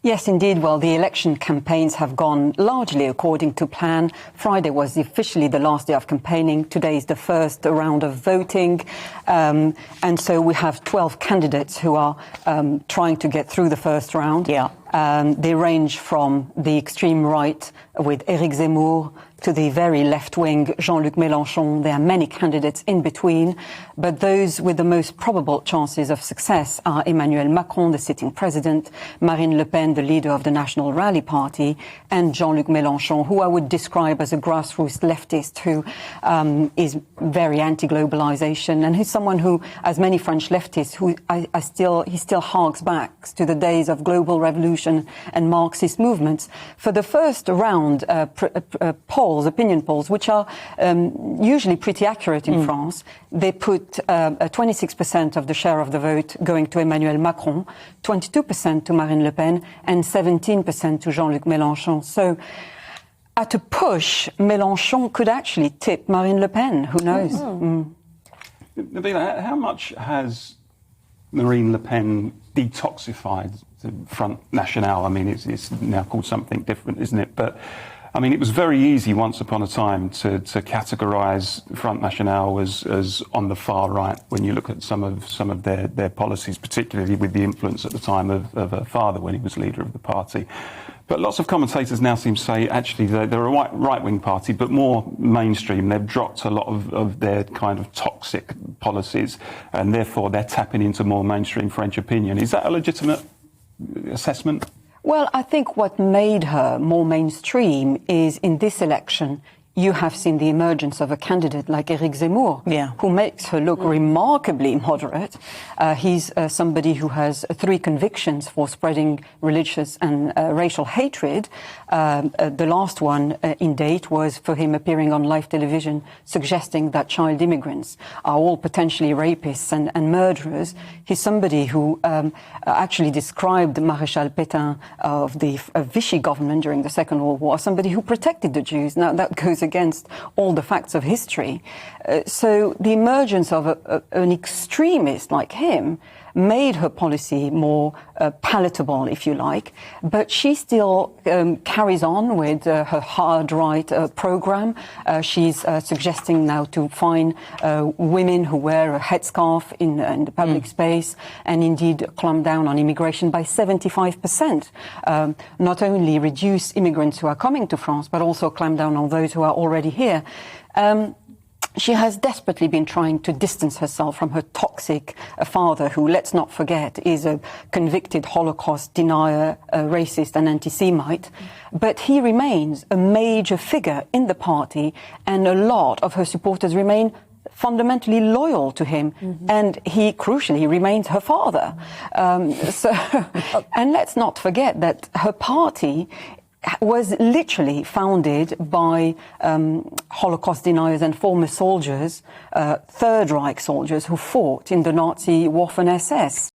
Yes, indeed. Well, the election campaigns have gone largely according to plan. Friday was officially the last day of campaigning. Today is the first round of voting. And so we have 12 candidates who are trying to get through the first round. Yeah. They range from the extreme right with Eric Zemmour to the very left-wing Jean-Luc Mélenchon. There are many candidates in between, but those with the most probable chances of success are Emmanuel Macron, the sitting president, Marine Le Pen, the leader of the National Rally Party, and Jean-Luc Mélenchon, who I would describe as a grassroots leftist who is very anti-globalization, and who's someone who, as many French leftists, who he still harks back to the days of global revolution and Marxist movements. For the first round, opinion polls, which are usually pretty accurate in France, they put 26% of the share of the vote going to Emmanuel Macron, 22% to Marine Le Pen, and 17% to Jean-Luc Mélenchon. So, at a push, Mélenchon could actually tip Marine Le Pen. Who knows? Nabila, how much has Marine Le Pen detoxified the Front National? I mean, it's now called something different, isn't it? But I mean, it was very easy once upon a time to categorise Front National as on the far right when you look at some of their policies, particularly with the influence at the time of her father when he was leader of the party. But lots of commentators now seem to say actually they're a right-wing party, but more mainstream. They've dropped a lot of their kind of toxic policies, and therefore they're tapping into more mainstream French opinion. Is that a legitimate assessment? Well, I think what made her more mainstream is in this election, you have seen the emergence of a candidate like Eric Zemmour, who makes her look remarkably moderate. He's somebody who has 3 convictions for spreading religious and racial hatred. The last one in date was for him appearing on live television suggesting that child immigrants are all potentially rapists and murderers. He's somebody who actually described Maréchal Pétain of the Vichy government during the Second World War as somebody who protected the Jews. Now, that goes against all the facts of history. So the emergence of an extremist like him made her policy more palatable, if you like, but she still carries on with her hard right program. She's suggesting now to fine women who wear a headscarf in the public space, and indeed clamp down on immigration by 75%. Not only reduce immigrants who are coming to France, but also clamp down on those who are already here. She has desperately been trying to distance herself from her toxic father, who, let's not forget, is a convicted Holocaust denier, a racist and anti-Semite. But he remains a major figure in the party, and a lot of her supporters remain fundamentally loyal to him, and he crucially remains her father. And let's not forget that her party was literally founded by Holocaust deniers and former soldiers, Third Reich soldiers who fought in the Nazi Waffen-SS.